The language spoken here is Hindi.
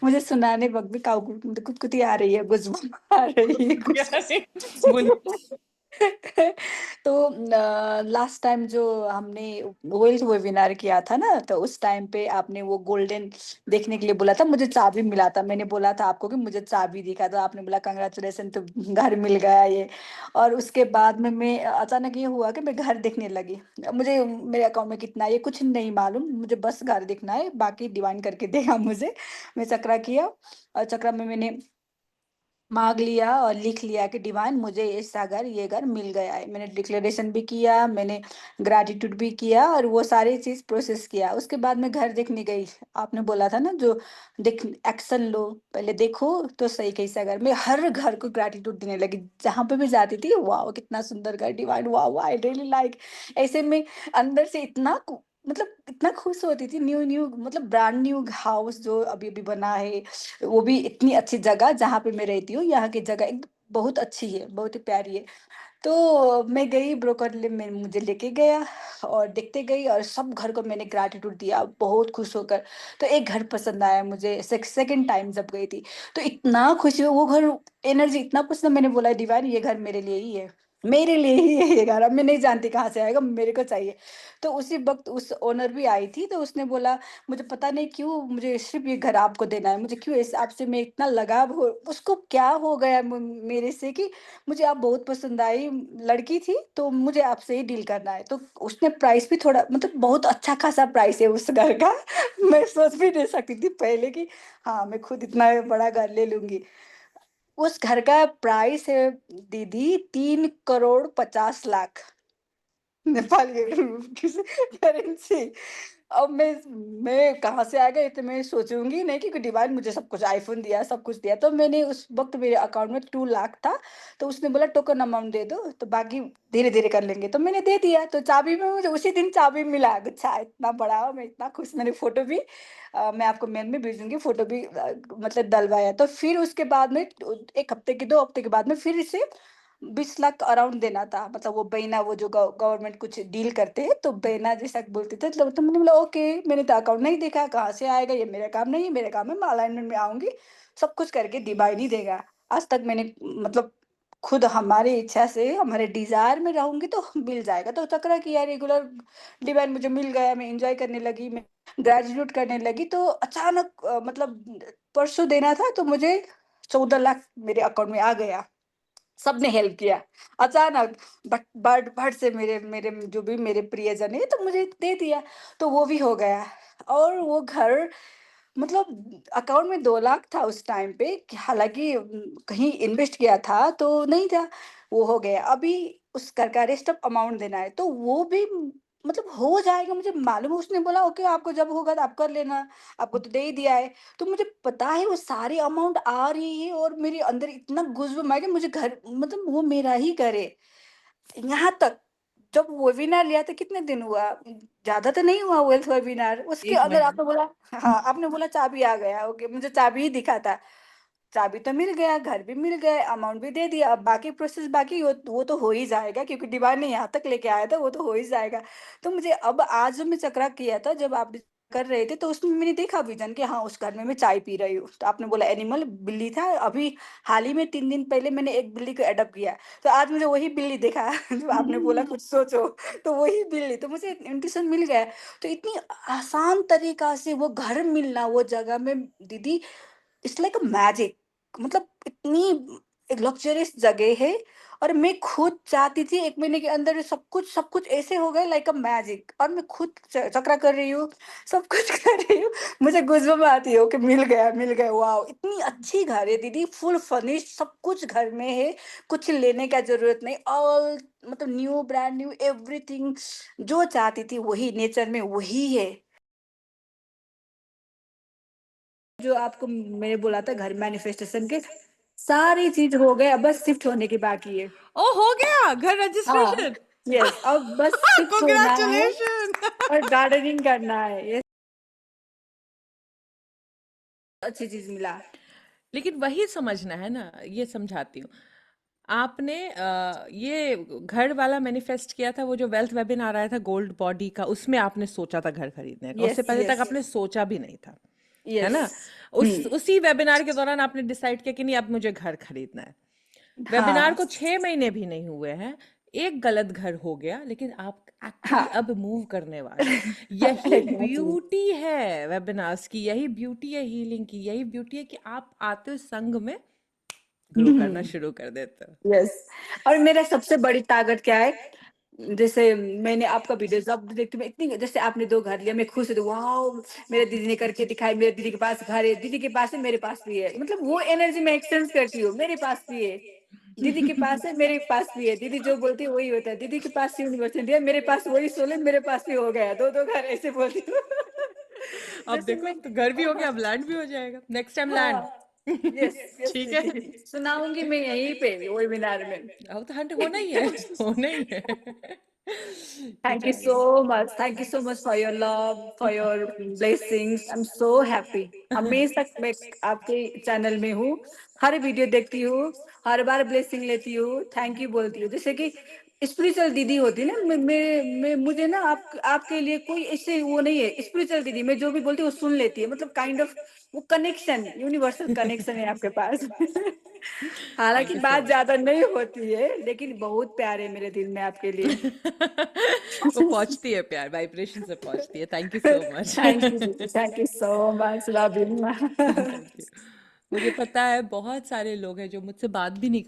मुझे सुनाने वक्त भी काऊ कुतकुती आ रही है, गुजबम आ रही है अरे बोलिए। तो लास्ट टाइम जो हमने वेल्थ वेबिनार किया था ना, तो उस टाइम पे आपने वो गोल्डन देखने के लिए बोला था, मुझे चाबी मिला था। मैंने बोला था आपको कि मुझे चाबी दिखा, तो आपने बोला कंग्रेचुलेसन, तो घर मिल गया ये। और उसके बाद में मैं अचानक ये हुआ कि मैं घर देखने लगी। मुझे मेरे अकाउंट में कितना है ये कुछ नहीं मालूम, मुझे बस घर देखना है, बाकी डिवाइन करके देगा मुझे। मैं चक्रा किया, और चक्रा में मैंने मांग लिया और लिख लिया कि डिवाइन मुझे ऐसा घर, ये घर मिल गया है। मैंने डिक्लेरेशन भी किया, मैंने ग्रैटिट्यूड भी किया, और वो सारी चीज प्रोसेस किया। उसके बाद मैं घर देखने गई। आपने बोला था ना, जो देख एक्शन लो, पहले देखो तो सही कैसा घर। मैं हर घर को ग्रैटिट्यूड देने लगी, जहां पे भी जाती थी। वाह कितना सुंदर घर डिवाइन, वाह वाह आई रियली लाइक। ऐसे में अंदर से मतलब इतना खुश होती थी। न्यू न्यू मतलब ब्रांड न्यू हाउस जो अभी अभी बना है, वो भी इतनी अच्छी जगह जहाँ पे मैं रहती हूँ। यहाँ की जगह एक बहुत अच्छी है, बहुत ही प्यारी है। तो मैं गई, ब्रोकर में मुझे लेके गया, और देखते गई, और सब घर को मैंने ग्रैटिट्यूड दिया बहुत खुश होकर। तो एक घर पसंद आया मुझे, सेकंड टाइम जब गई थी, तो इतना खुशी हुई वो घर। एनर्जी इतना पसंद, मैंने बोला डिवाइन ये घर मेरे लिए ही है, मेरे लिए ही है ये घर। अब मैं नहीं जानती कहाँ से आएगा, मेरे को चाहिए। तो उसी वक्त उस ओनर भी आई थी, तो उसने बोला मुझे पता नहीं क्यों मुझे सिर्फ ये घर आपको देना है, मुझे क्यों इस आपसे मैं इतना लगाव हो, उसको क्या हो गया मेरे से कि मुझे आप बहुत पसंद आई। लड़की थी तो मुझे आपसे ही डील करना है। तो उसने प्राइस भी थोड़ा मतलब बहुत अच्छा खासा प्राइस है उस घर का। मैं सोच भी नहीं सकती थी पहले कि हाँ मैं खुद इतना बड़ा घर ले लूंगी। उस घर का प्राइस है दीदी 3,50,00,000 नेपाली करेंसी। अब मैं कहाँ से आएगा ये, तो मैं सोचूंगी नहीं कि डिवाइन मुझे सब कुछ आईफोन दिया, सब कुछ दिया। तो मैंने उस वक्त मेरे अकाउंट में 2 लाख था। तो उसने बोला टोकन अमाउंट दे दो, तो बाकी धीरे धीरे कर लेंगे। तो मैंने दे दिया। तो चाबी में मुझे उसी दिन चाबी मिला, अच्छा इतना बड़ा, मैं इतना खुश। मैंने फोटो भी मैं आपको मेल में भेजूंगी, फोटो भी मतलब डलवाया। तो फिर उसके बाद में 1 हफ्ते के 2 हफ्ते के बाद में फिर इसे 20 लाख अराउंड देना था। मतलब वो बहना, वो जो गवर्नमेंट कुछ डील करते हैं, तो बहना जैसा बोलते थे। तो मैंने बोला ओके, मैंने तो अकाउंट नहीं देखा, कहाँ से आएगा ये, मेरा काम नहीं है। मेरा काम है मैं अलाइनमेंट में आऊंगी, सब कुछ करके डिवाइन ही देगा। आज तक मैंने मतलब खुद हमारी इच्छा से, हमारे डिजायर में रहूंगी तो मिल जाएगा। तो चक्रा किया रेगुलर, डिवाइन मुझे मिल गया, मैं एंजॉय करने लगी, मैं ग्रेजुएट करने लगी। तो अचानक मतलब परसों देना था, तो मुझे 14 लाख मेरे अकाउंट में आ गया। सबने हेल्प किया अचानक। बट बट बट से मेरे मेरे जो भी मेरे प्रियजन है, तो मुझे दे दिया। तो वो भी हो गया। और वो घर मतलब अकाउंट में 2 लाख था उस टाइम पे, हालांकि कहीं इन्वेस्ट किया था तो नहीं था। वो हो गया। अभी उस घर का रेस्ट ऑफ अमाउंट देना है, तो वो भी मतलब हो जाएगा, मुझे मालूम है। उसने बोला ओके आपको जब होगा तो आप कर लेना, आपको तो दे ही दिया है। तो मुझे पता है वो सारी अमाउंट आ रही है, और मेरे अंदर इतना गुज़्ब है कि मुझे घर मतलब वो मेरा ही घर है। यहाँ तक जब वेबिनार लिया था कितने दिन हुआ, ज्यादा तो नहीं हुआ वेल्थ वेबिनार, उसके एक अंदर महीना आपने बोला, हाँ आपने बोला चाबी आ गया। ओके मुझे चाबी ही दिखा था। चाबी तो मिल गया, घर भी मिल गया, अमाउंट भी दे दिया। अब बाकी प्रोसेस बाकी वो तो हो ही जाएगा, क्योंकि डिवाइन ने यहाँ तक लेके आया था, वो तो हो ही जाएगा। तो मुझे अब आज जो मैं चक्रा किया था, जब आप कर रहे थे, तो उसमें मैंने देखा विजन कि हाँ उस घर में मैं चाय पी रही हूँ। तो आपने बोला एनिमल बिल्ली था। अभी हाल ही में 3 दिन पहले मैंने एक बिल्ली को अडॉप्ट किया। तो आज मुझे वही बिल्ली देखा जो आपने बोला कुछ सोचो, तो वही बिल्ली, तो मुझे इंट्यूशन मिल गया। तो इतनी आसान तरीका से वो घर मिलना वो जगह में दीदी, इट्स लाइक अ मैजिक। मतलब इतनी एक लग्जरियस जगह है। और मैं खुद चाहती थी 1 महीने के अंदर सब कुछ ऐसे हो गए लाइक अ मैजिक। और मैं खुद चक्रा कर रही हूँ, सब कुछ कर रही हूँ। मुझे गुस्बम आती है कि मिल गया मिल गया। वाह इतनी अच्छी घर है दीदी, फुल फर्निश्ड, सब कुछ घर में है। कुछ लेने का जरूरत नहीं, ऑल मतलब न्यू, ब्रांड न्यू, एवरीथिंग। जो चाहती थी वही नेचर में वही है। जो आपको मैंने बोला था घर मैनिफेस्टेशन के, सारी चीज हो गए, अब बस शिफ्ट होने की बाकी है। ओ हो गया घर हाँ रजिस्ट्रेशन। यस, अब बस शिफ्ट होना है कांग्रेचुलेशन। और गार्डनिंग करना है। ये अच्छी चीज मिला। लेकिन वही समझना है ना, ये समझाती हूँ। आपने ये घर वाला मैनिफेस्ट किया था, वो जो वेल्थ वेबिनार आया था गोल्ड बॉडी का, उसमें आपने सोचा था घर खरीदने का, उससे यस पहले तक यस आपने सोचा भी नहीं था। है यस। ना? हम्म। उसी वेबिनार के दौरान आपने डिसाइड किया कि नहीं, अब मुझे घर खरीदना है। वेबिनार हाँ। को 6 महीने भी नहीं हुए हैं, एक गलत घर हो गया, लेकिन आप एक्चुअली हाँ। अब मूव करने वाले हो। यही एग्जैक्टली। ब्यूटी है वेबिनार्स की, यही ब्यूटी है हीलिंग की, यही ब्यूटी है कि आप आते हो संग में ग्रो करना शुरू कर देते हो। यस। और मेरा सबसे बड़ी ताकत क्या है, जैसे मैंने आपका वीडियो जब देखती हूँ, मैं इतनी, जैसे आपने 2 घर लिया, मैं खुश हूँ, वाओ मेरे दीदी ने करके दिखाई, मेरे दीदी के पास घर है, दीदी के पास है, मेरे पास भी है, मतलब वो एनर्जी मैं एक्सचेंज करती हूँ, मेरे पास भी है, दीदी के पास है, मेरे पास भी है, दीदी जो बोलती है वही होता है, दीदी के पास यूनिवर्सिटी है, मेरे पास वही सोले, मेरे पास भी हो गया, 2-2 घर ऐसे बोलती हूँ। अब जैसे देखो, मैं, अब तो घर भी हो गया, अब लैंड भी हो जाएगा, नेक्स्ट टाइम लैंड। हाँ। यस यस ठीक है। दीदी, सुनाऊंगी मैं यहीं पे वेबिनार में। अब तो हंट होना ही है, होना ही है। Thank ठीक you है। so much. Thank you so much for your love, for your blessings. I'm so happy. हमेशा मैं आपके चैनल में हूँ, हर वीडियो देखती हूँ, हर बार ब्लेसिंग लेती हूँ, थैंक यू बोलती हूँ, जैसे कि स्पिरिचुअल दीदी होती है ना, मैं मुझे ना आपके लिए कोई ऐसे वो नहीं है, स्पिरिचुअल दीदी मैं जो भी बोलती हूँ वो सुन लेती है, मतलब काइंड ऑफ वो कनेक्शन, यूनिवर्सल कनेक्शन है आपके पास। थैंक हालांकि यू सो बात ज्यादा नहीं होती है, लेकिन बहुत प्यार है मेरे दिल में आपके लिए। मच। वो पहुंचती है, प्यार वाइब्रेशन से पहुंचती है। Thank you so much. Thank you दीदी, thank you so much, love you. Thank you. मुझे पता है बहुत सारे लोग हैं जो मुझसे बात भी नहीं